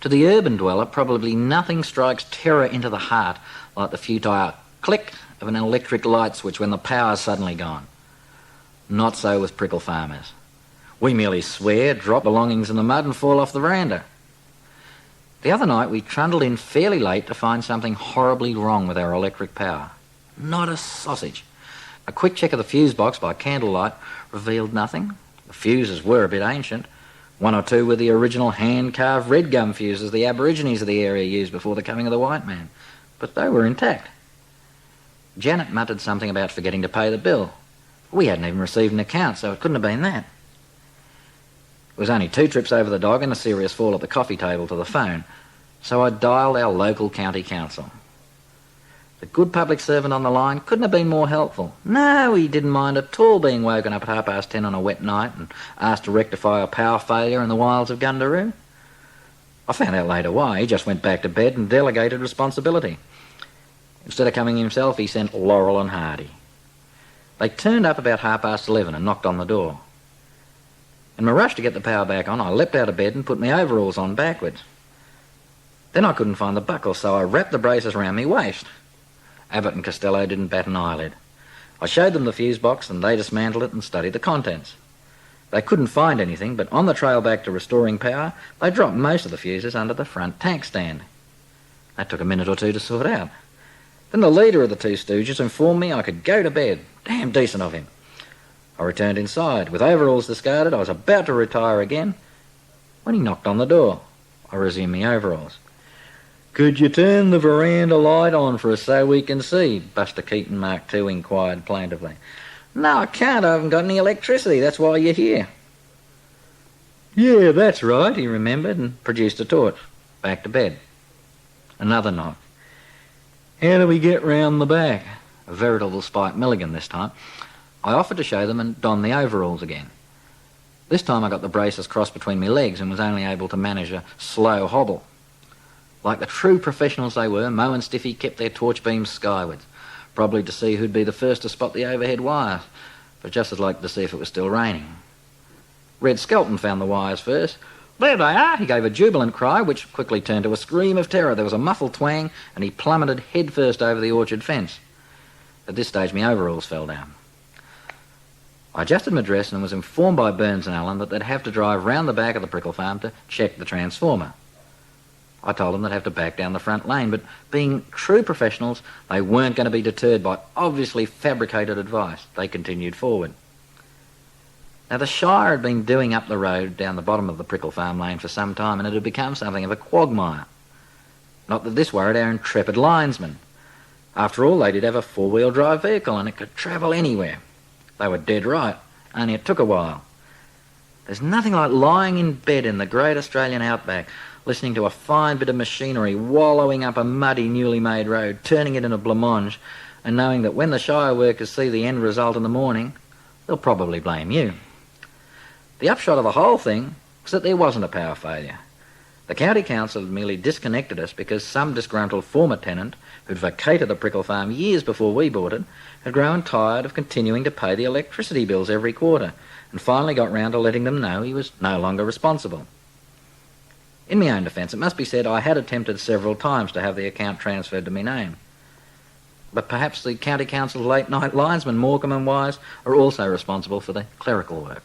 To the urban dweller, probably nothing strikes terror into the heart like the futile click of an electric light switch when the power's suddenly gone. Not so with Prickle farmers. We merely swear, drop belongings in the mud and fall off the veranda. The other night we trundled in fairly late to find something horribly wrong with our electric power. Not a sausage. A quick check of the fuse box by candlelight revealed nothing. The fuses were a bit ancient. One or two were the original hand-carved red gum fuses the Aborigines of the area used before the coming of the white man. But they were intact. Janet muttered something about forgetting to pay the bill. We hadn't even received an account, so it couldn't have been that. It was only 2 trips over the dog and a serious fall at the coffee table to the phone, so I dialed our local county council. The good public servant on the line couldn't have been more helpful. No, he didn't mind at all being woken up at 10:30 on a wet night and asked to rectify a power failure in the wilds of Gundaroo. I found out later why. He just went back to bed and delegated responsibility. Instead of coming himself, he sent Laurel and Hardy. They turned up about 11:30 and knocked on the door. In my rush to get the power back on, I leapt out of bed and put my overalls on backwards. Then I couldn't find the buckles, so I wrapped the braces around my waist. Abbott and Costello didn't bat an eyelid. I showed them the fuse box and they dismantled it and studied the contents. They couldn't find anything, but on the trail back to restoring power, they dropped most of the fuses under the front tank stand. That took a minute or two to sort out. Then the leader of the 2 stooges informed me I could go to bed. Damn decent of him. I returned inside. With overalls discarded, I was about to retire again when he knocked on the door. I resumed my overalls. "Could you turn the veranda light on for us so we can see?" Buster Keaton Mark II inquired plaintively. "No, I can't. I haven't got any electricity. That's why you're here." "Yeah, that's right," he remembered and produced a torch. Back to bed. Another knock. "How do we get round the back?" A veritable Spike Milligan this time. I offered to show them and don the overalls again. This time I got the braces crossed between my legs and was only able to manage a slow hobble. Like the true professionals they were, Mo and Stiffy kept their torch beams skywards, probably to see who'd be the first to spot the overhead wires, but just as likely to see if it was still raining. Red Skelton found the wires first. "There they are!" He gave a jubilant cry, which quickly turned to a scream of terror. There was a muffled twang, and he plummeted headfirst over the orchard fence. At this stage, my overalls fell down. I adjusted my dress and was informed by Burns and Allen that they'd have to drive round the back of the Prickle Farm to check the transformer. I told them they'd have to back down the front lane, but being true professionals, they weren't going to be deterred by obviously fabricated advice. They continued forward. Now, the Shire had been doing up the road down the bottom of the Prickle Farm lane for some time, and it had become something of a quagmire. Not that this worried our intrepid linesmen. After all, they did have a 4-wheel drive vehicle, and it could travel anywhere. They were dead right, only it took a while. There's nothing like lying in bed in the great Australian outback, listening to a fine bit of machinery wallowing up a muddy, newly made road, turning it into blancmange, and knowing that when the Shire workers see the end result in the morning, they'll probably blame you. The upshot of the whole thing was that there wasn't a power failure. The county council had merely disconnected us because some disgruntled former tenant, who'd vacated the Prickle Farm years before we bought it, had grown tired of continuing to pay the electricity bills every quarter, and finally got round to letting them know he was no longer responsible. In my own defence, it must be said I had attempted several times to have the account transferred to my name. But perhaps the county council's late-night linesmen, Morecambe and Wise, are also responsible for the clerical work.